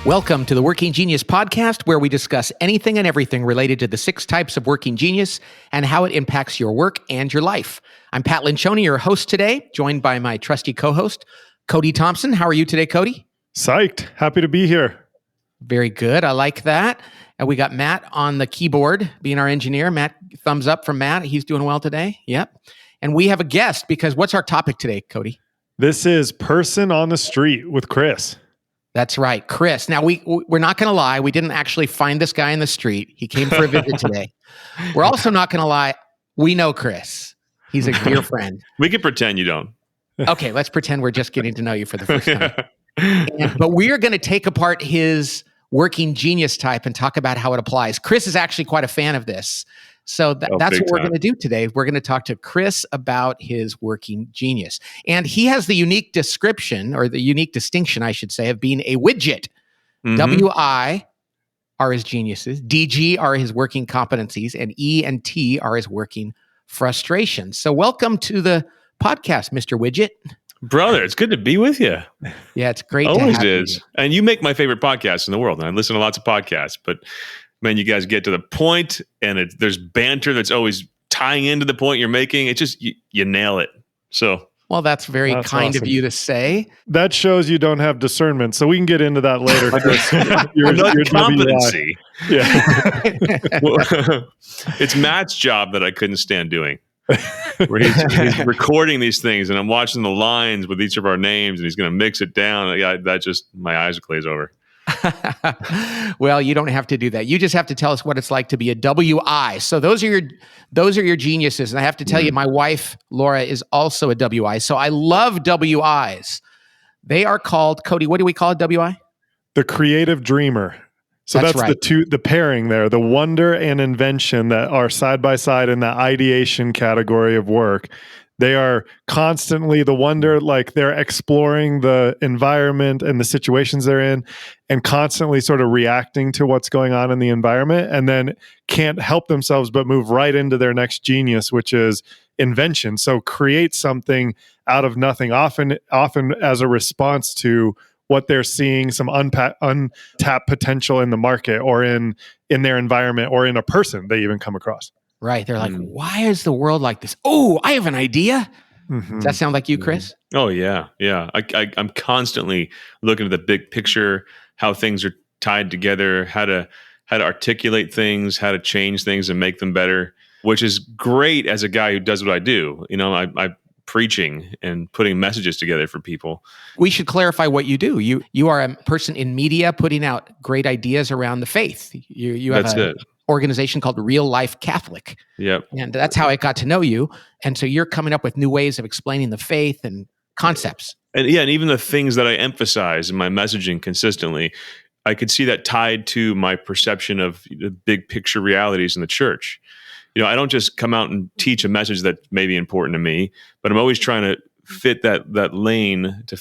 Welcome to the Working Genius podcast, where we discuss anything and everything related to the 6 types of working genius and how it impacts your work and your life. I'm Pat Lencioni, your host today, joined by my trusty co-host, Cody Thompson. How are you today, Cody? Psyched. Happy to be here. Very good. I like that. And we got Matt on the keyboard, being our engineer. Matt, thumbs up from Matt. He's doing well today. Yep. And we have a guest, because what's our topic today, Cody? This is Person on the Street with Chris. That's right, Chris. Now, we're not going to lie. We didn't actually find this guy in the street. He came for a visit today. We're also not going to lie. We know Chris. He's a dear friend. We can pretend you don't. Okay, let's pretend we're just getting to know you for the first time. But we are going to take apart his working genius type and talk about how it applies. Chris is actually quite a fan of this. So that's what we're going to do today. We're going to talk to Chris about his working genius. And he has the unique description, or the unique distinction, I should say, of being a widget. Mm-hmm. W-I are his geniuses. D-G are his working competencies. And E and T are his working frustrations. So welcome to the podcast, Mr. Widget. Brother, it's good to be with you. Yeah, it's great Always to have is. you. And you make my favorite podcast in the world. And I listen to lots of podcasts, but man, you guys get to the point, and there's banter that's always tying into the point you're making. It's just, you nail it. So, well, that's very kind of you to say. That shows you don't have discernment. So we can get into that later. Your competency. Yeah. Well, it's Matt's job that I couldn't stand doing. Where he's recording these things, and I'm watching the lines with each of our names, and he's going to mix it down. That just, my eyes glaze over. Well, you don't have to do that. You just have to tell us what it's like to be a WI. So those are your geniuses. And I have to tell you, my wife, Laura, is also a WI. So I love WIs. They are called, Cody, what do we call a WI? The creative dreamer. So that's right. The pairing there, the wonder and invention that are side by side in the ideation category of work. They are constantly the wonder, like they're exploring the environment and the situations they're in, and constantly sort of reacting to what's going on in the environment, and then can't help themselves but move right into their next genius, which is invention. So create something out of nothing, often as a response to what they're seeing, some untapped potential in the market or in their environment or in a person they even come across. Right. They're like, why is the world like this? Oh, I have an idea. Mm-hmm. Does that sound like you, Chris? Oh, yeah. Yeah. I'm constantly looking at the big picture, how things are tied together, how to articulate things, how to change things and make them better, which is great as a guy who does what I do. You know, I'm preaching and putting messages together for people. We should clarify what you do. You are a person in media putting out great ideas around the faith. You have That's it. Organization called Real Life Catholic. Yep. And that's how I got to know you. And so you're coming up with new ways of explaining the faith and concepts. And even the things that I emphasize in my messaging consistently, I could see that tied to my perception of the big picture realities in the church. You know, I don't just come out and teach a message that may be important to me, but I'm always trying to fit that lane to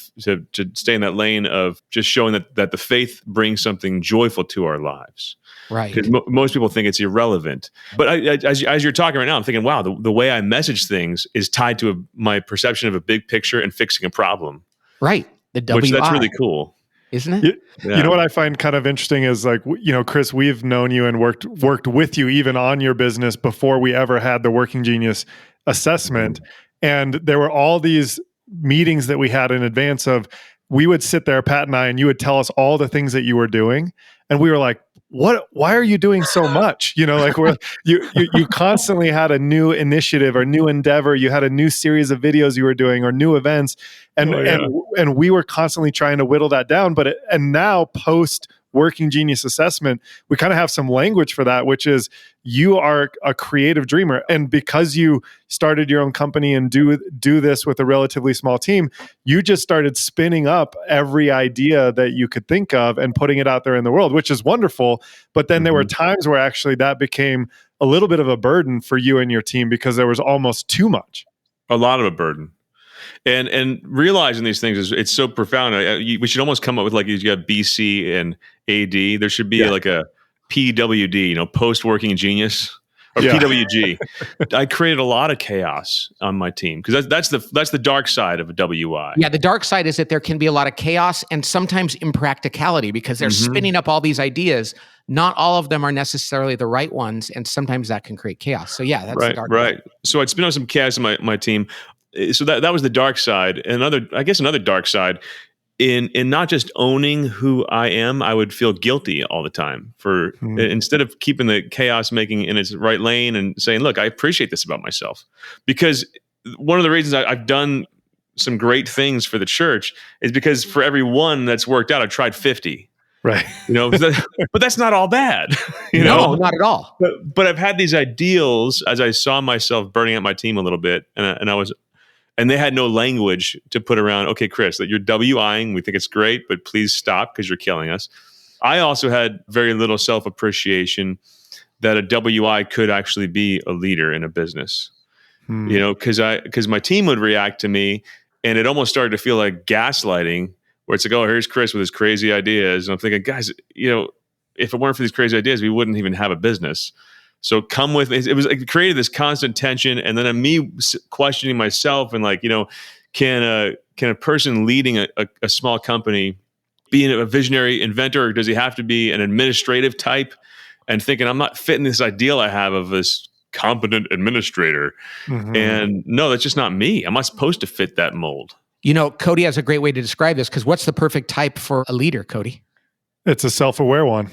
stay in that lane of just showing that the faith brings something joyful to our lives. Right. Because most people think it's irrelevant. But as you're talking right now, I'm thinking, wow, the way I message things is tied to my perception of a big picture and fixing a problem. Right. The WI. Which that's really cool. Isn't it? You know what I find kind of interesting is, like, you know, Chris, we've known you and worked with you even on your business before we ever had the Working Genius assessment. And there were all these meetings that we had in advance of, we would sit there, Pat and I, and you would tell us all the things that you were doing. And we were like, why are you doing so much? You know, like you constantly had a new initiative or new endeavor. You had a new series of videos you were doing or new events. And we were constantly trying to whittle that down. And now post Working Genius assessment, we kind of have some language for that, which is you are a creative dreamer. And because you started your own company and do this with a relatively small team, you just started spinning up every idea that you could think of and putting it out there in the world, which is wonderful. But then there were times where actually that became a little bit of a burden for you and your team because there was almost too much. A lot of a burden. And realizing these things it's so profound. We should almost come up with, like, you got BC and AD. There should be like a PWD, post working genius, or PWG. I created a lot of chaos on my team because that's the dark side of a WI. Yeah, the dark side is that there can be a lot of chaos and sometimes impracticality because they're spinning up all these ideas. Not all of them are necessarily the right ones, and sometimes that can create chaos. So yeah, that's the dark side. So I'd spin up some chaos in my team. So that was the dark side. And another dark side in not just owning who I am, I would feel guilty all the time for instead of keeping the chaos making in its right lane and saying, look, I appreciate this about myself. Because one of the reasons I've done some great things for the church is because for every one that's worked out, I've tried 50. Right. But that's not all bad. No, not at all. But I've had these ideals as I saw myself burning out my team a little bit, and they had no language to put around, okay, Chris, that you're WIing, we think it's great, but please stop because you're killing us. I also had very little self-appreciation that a WI could actually be a leader in a business. Because my team would react to me, and it almost started to feel like gaslighting, where it's like, oh, here's Chris with his crazy ideas. And I'm thinking, guys, if it weren't for these crazy ideas, we wouldn't even have a business. So come with me. It created this constant tension. And then me questioning myself and can a person leading a small company be a visionary inventor, or does he have to be an administrative type? And thinking, I'm not fitting this ideal I have of this competent administrator. And no, that's just not me. I'm not supposed to fit that mold. Cody has a great way to describe this, because what's the perfect type for a leader, Cody? It's a self-aware one.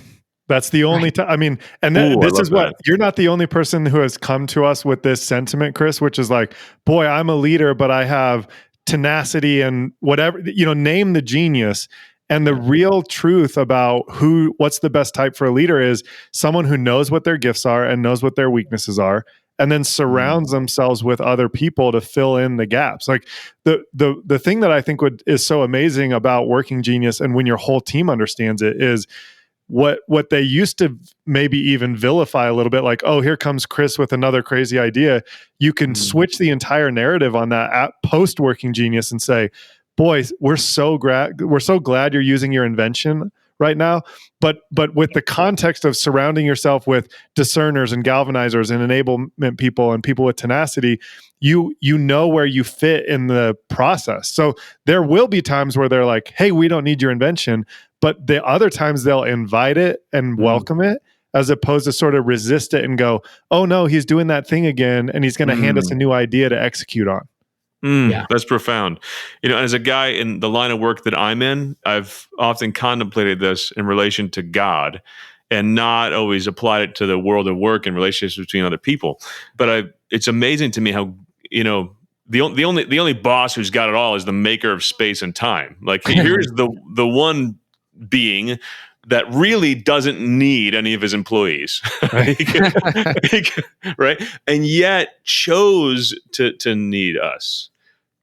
That's the only time. I mean, and this is what you're not the only person who has come to us with this sentiment, Chris, which is like, boy, I'm a leader, but I have tenacity and whatever, name the genius. And the real truth about what's the best type for a leader is someone who knows what their gifts are and knows what their weaknesses are, and then surrounds themselves with other people to fill in the gaps. Like the thing that I think is so amazing about Working Genius, and when your whole team understands it, is what they used to maybe even vilify a little bit, like, oh, here comes Chris with another crazy idea. You can switch the entire narrative on that at post Working Genius and say, boys, we're so glad you're using your invention right now, but with the context of surrounding yourself with discerners and galvanizers and enablement people and people with tenacity, you know where you fit in the process. So there will be times where they're like, hey, we don't need your invention, but the other times they'll invite it and welcome it, as opposed to sort of resist it and go, oh no, he's doing that thing again, and he's going to hand us a new idea to execute on. That's profound. As a guy in the line of work that I'm in, I've often contemplated this in relation to God and not always applied it to the world of work and relationships between other people. But it's amazing to me how, the only boss who's got it all is the maker of space and time. Like, here's the one being that really doesn't need any of his employees, right? Right? And yet chose to need us,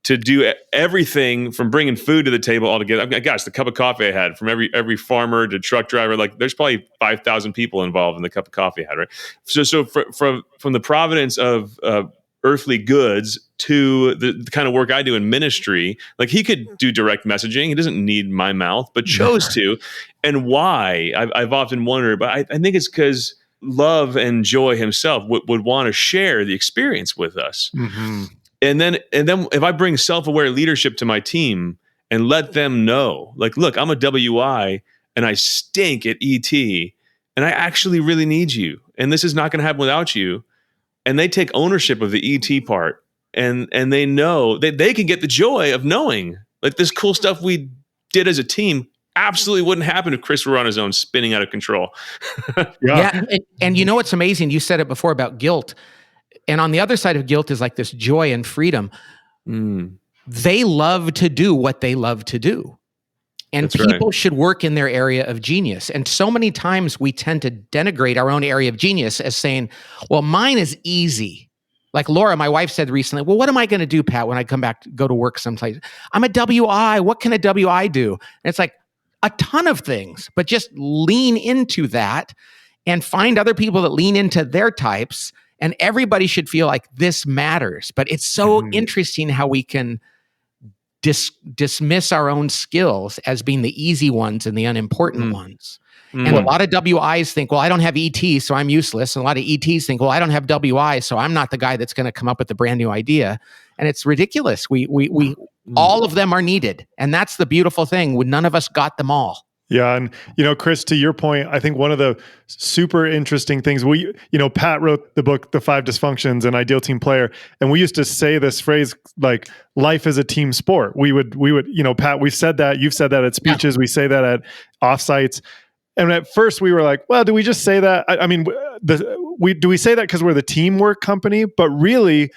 to do everything from bringing food to the table altogether. I mean, gosh, the cup of coffee I had, from every farmer to truck driver, like there's probably 5,000 people involved in the cup of coffee I had, right? So from the providence of earthly goods to the kind of work I do in ministry, like he could do direct messaging. He doesn't need my mouth, but chose to. And why? I've often wondered, but I think it's because love and joy himself would want to share the experience with us. And then if I bring self-aware leadership to my team and let them know, like, look, I'm a WI and I stink at ET, and I actually really need you, and this is not going to happen without you. And they take ownership of the ET part, and they know that they can get the joy of knowing, like, this cool stuff we did as a team absolutely wouldn't happen if Chris were on his own spinning out of control. Yeah. And you know what's amazing? You said it before about guilt. And on the other side of guilt is like this joy and freedom. They love to do what they love to do. And that's people should work in their area of genius. And so many times we tend to denigrate our own area of genius as saying, well, mine is easy. Like Laura, my wife, said recently, well, what am I going to do, Pat, when I go to work someplace? I'm a WI. What can a WI do? And it's like a ton of things, but just lean into that and find other people that lean into their types. And everybody should feel like this matters. But it's so interesting how we can dismiss our own skills as being the easy ones and the unimportant ones. And a lot of WIs think, well, I don't have ET, so I'm useless. And a lot of ETs think, well, I don't have WI, so I'm not the guy that's going to come up with the brand new idea. And it's ridiculous. We all of them are needed. And that's the beautiful thing. None of us got them all. Yeah. And, Chris, to your point, I think one of the super interesting things Pat wrote the book, The 5 Dysfunctions, and Ideal Team Player. And we used to say this phrase, like, life is a team sport. We would, Pat, we've said that, you've said that at speeches, we say that at offsites. And at first we were like, well, do we just say that? Do we say that because we're the teamwork company? But really,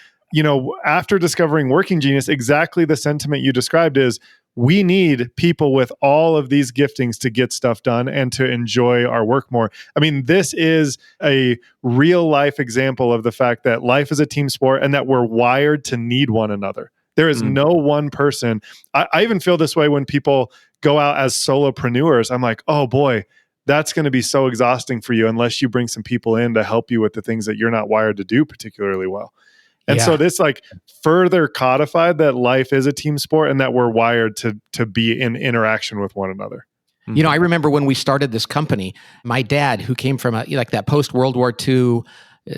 after discovering Working Genius, exactly the sentiment you described is, we need people with all of these giftings to get stuff done and to enjoy our work more. I mean, this is a real life example of the fact that life is a team sport and that we're wired to need one another. There is no one person. I even feel this way when people go out as solopreneurs. I'm like, oh boy, that's going to be so exhausting for you unless you bring some people in to help you with the things that you're not wired to do particularly well. And so this further codified that life is a team sport and that we're wired to be in interaction with one another. I remember when we started this company, my dad, who came from that post-World War II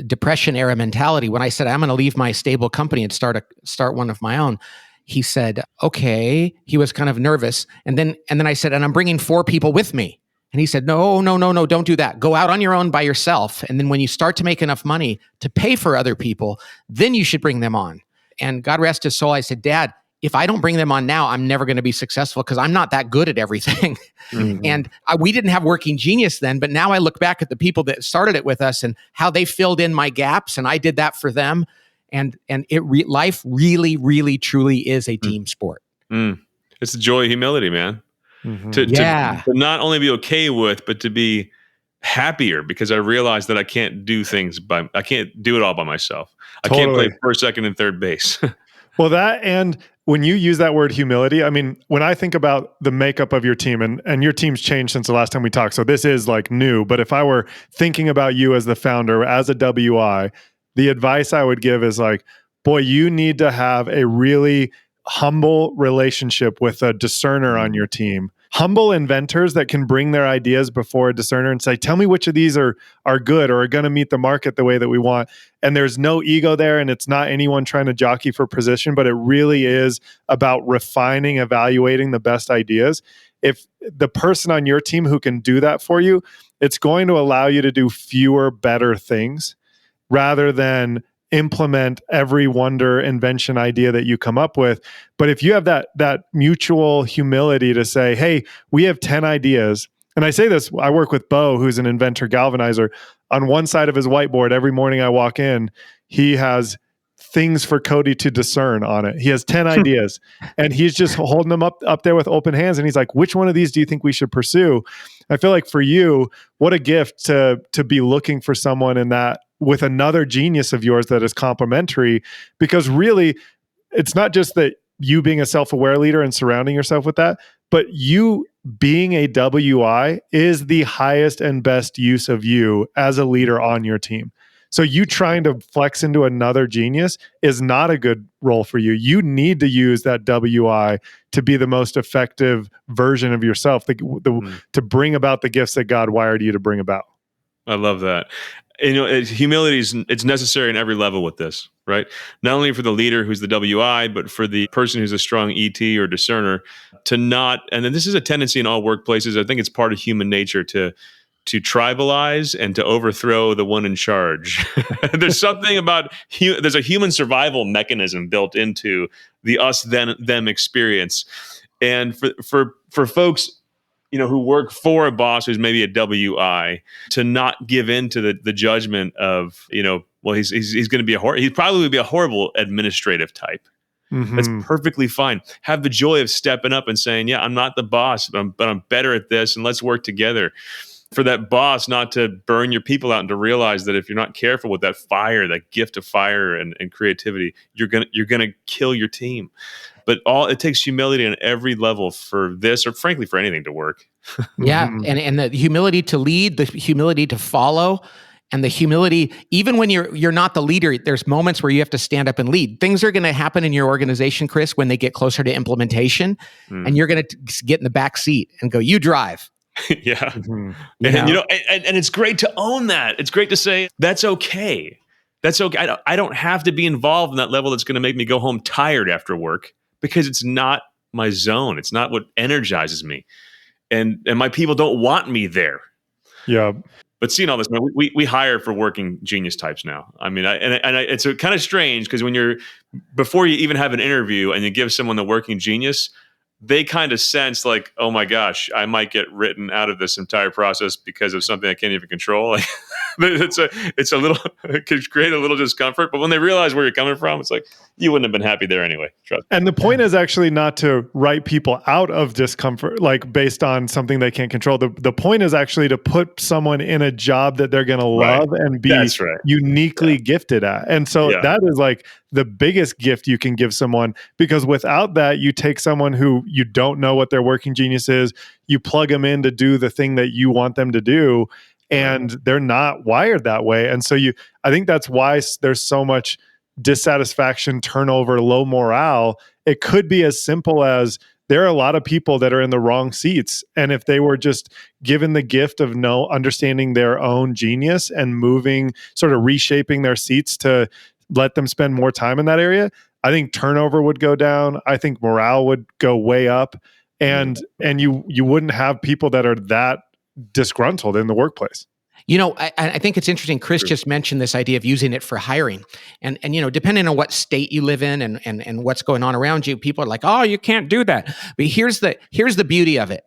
Depression era mentality, when I said, I'm going to leave my stable company and start one of my own, he said, okay. He was kind of nervous. And then I said, and I'm bringing 4 people with me. And he said, no, don't do that. Go out on your own by yourself. And then when you start to make enough money to pay for other people, then you should bring them on. And God rest his soul, I said, Dad, if I don't bring them on now, I'm never going to be successful because I'm not that good at everything. And we didn't have Working Genius then, but now I look back at the people that started it with us and how they filled in my gaps, and I did that for them. And life really, really, truly is a team sport. It's the joy of humility, man. To not only be okay with, but to be happier because I realize that I can't do I can't do it all by myself. Totally. I can't play first, second, and third base. Well, that, and when you use that word humility, I mean, when I think about the makeup of your team, and your team's changed since the last time we talked, so this is like new, but if I were thinking about you as the founder, as a WI, the advice I would give is like, boy, you need to have a really humble relationship with a discerner on your team. Humble inventors that can bring their ideas before a discerner and say, tell me which of these are good or are going to meet the market the way that we want. And there's no ego there, and it's not anyone trying to jockey for position, but it really is about refining, evaluating the best ideas. If the person on your team who can do that for you, it's going to allow you to do fewer, better things rather than implement every wonder invention idea that you come up with. But if you have that mutual humility to say, hey, we have 10 ideas. And I say this, I work with Bo, who's an inventor galvanizer. On one side of his whiteboard, every morning I walk in, he has things for Cody to discern on it. He has 10 ideas and he's just holding them up there with open hands. And he's like, which one of these do you think we should pursue? I feel like for you, what a gift to be looking for someone in that with another genius of yours that is complementary, because really it's not just that you being a self-aware leader and surrounding yourself with that, but you being a WI is the highest and best use of you as a leader on your team. So you trying to flex into another genius is not a good role for you. You need to use that WI to be the most effective version of yourself, to bring about the gifts that God wired you to bring about. I love that. And, humility it's necessary in every level with this, right? Not only for the leader who's the WI, but for the person who's a strong ET or discerner to not, and then this is a tendency in all workplaces. I think it's part of human nature to tribalize and to overthrow the one in charge. There's something about, there's a human survival mechanism built into the us, them experience. And for folks, who work for a boss who's maybe a WI, to not give in to the judgment of, well, he's going to be he'd probably be a horrible administrative type. Mm-hmm. That's perfectly fine. Have the joy of stepping up and saying, yeah, I'm not the boss, but I'm better at this, and let's work together. For that boss not to burn your people out and to realize that if you're not careful with that fire, that gift of fire and creativity, you're gonna kill your team. But it takes humility on every level for this, or frankly for anything to work. Yeah, and the humility to lead, the humility to follow, and the humility, even when you're not the leader, there's moments where you have to stand up and lead. Things are going to happen in your organization, Chris, when they get closer to implementation, and you're going to get in the back seat and go, "You drive." Yeah. Mm-hmm. And you know, and it's great to own that. It's great to say that's okay. That's okay. I don't have to be involved in that level that's going to make me go home tired after work, because it's not my zone. It's not what energizes me. And my people don't want me there. Yeah. But seeing all this, man, we hire for working genius types now. I mean, it's kind of strange, because before you even have an interview and you give someone the working genius, they kind of sense like, oh my gosh, I might get written out of this entire process because of something I can't even control. Like, it's a little, it could create a little discomfort. But when they realize where you're coming from, it's like, you wouldn't have been happy there anyway. Trust me. And the point is actually not to write people out of discomfort, like based on something they can't control. The point is actually to put someone in a job that they're going to love and be uniquely gifted at. And so that is like the biggest gift you can give someone, because without that, you take someone who you don't know what their working genius is, you plug them in to do the thing that you want them to do, and they're not wired that way. And so I think that's why there's so much dissatisfaction, turnover, low morale. It could be as simple as there are a lot of people that are in the wrong seats. And if they were just given the gift of understanding their own genius and moving, sort of reshaping their seats to let them spend more time in that area, I think turnover would go down. I think morale would go way up. And you wouldn't have people that are that disgruntled in the workplace. You know, I think it's interesting. Chris just mentioned this idea of using it for hiring, and you know, depending on what state you live in and what's going on around you, people are like, "Oh, you can't do that." But here's the beauty of it.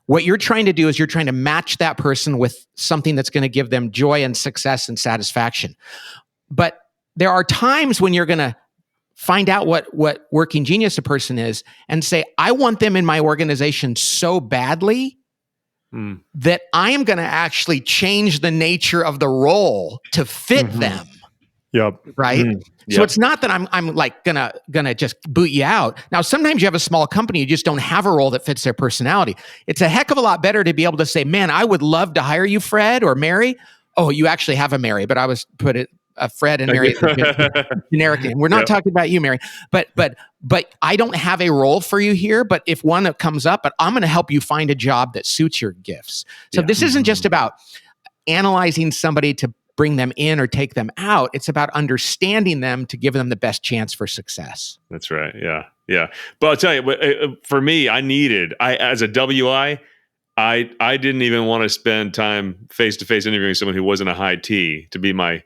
What you're trying to do is you're trying to match that person with something that's going to give them joy and success and satisfaction. But there are times when you're going to find out what working genius a person is and say, "I want them in my organization so badly that I am going to actually change the nature of the role to fit them." Yep. Right. So it's not that I'm like gonna just boot you out. Now, sometimes you have a small company, you just don't have a role that fits their personality. It's a heck of a lot better to be able to say, "Man, I would love to hire you, Fred or Mary." Oh, you actually have a Mary, but I was put it Fred and Mary generic name. We're not talking about you, Mary, but I don't have a role for you here. But if one comes up, but I'm going to help you find a job that suits your gifts. So this isn't just about analyzing somebody to bring them in or take them out. It's about understanding them to give them the best chance for success. That's right. Yeah. But I'll tell you, for me, as a WI, I didn't even want to spend time face-to-face interviewing someone who wasn't a high T to be my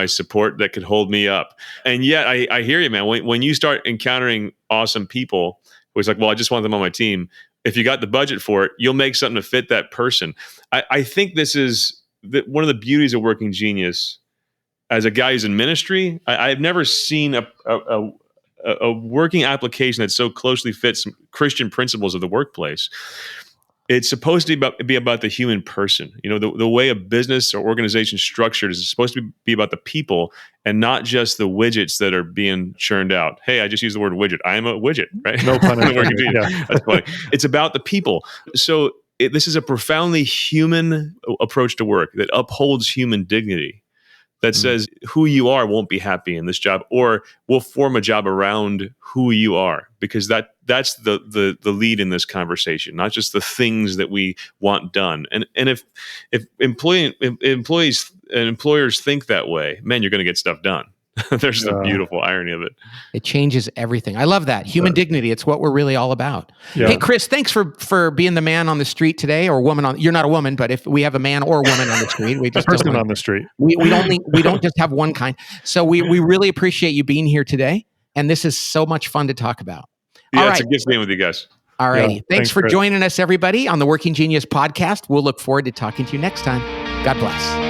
support that could hold me up. And yet I hear you, man. When you start encountering awesome people who is like, well, I just want them on my team. If you got the budget for it, you'll make something to fit that person. I think this is one of the beauties of working genius. As a guy who's in ministry, I've never seen a working application that so closely fits Christian principles of the workplace. It's supposed to be about the human person. You know, the way a business or organization is structured is supposed to be about the people and not just the widgets that are being churned out. Hey, I just used the word widget. I am a widget, right? No pun intended. That's funny. It's about the people. So this is a profoundly human approach to work that upholds human dignity, that says who you are won't be happy in this job, or we'll form a job around who you are, because that's the lead in this conversation, not just the things that we want done. And if employees and employers think that way, man, you're going to get stuff done. There's the beautiful irony of it. It changes everything. I love that. Human dignity. It's what we're really all about. Yeah. Hey, Chris, thanks for being the man on the street today, or woman you're not a woman, but if we have a man or woman on the street, we just person on the street. We don't just have one kind. So we really appreciate you being here today. And this is so much fun to talk about. Yeah, all right. It's a gift being with you guys. All righty. Yeah, thanks for joining us, everybody, on the Working Genius podcast. We'll look forward to talking to you next time. God bless.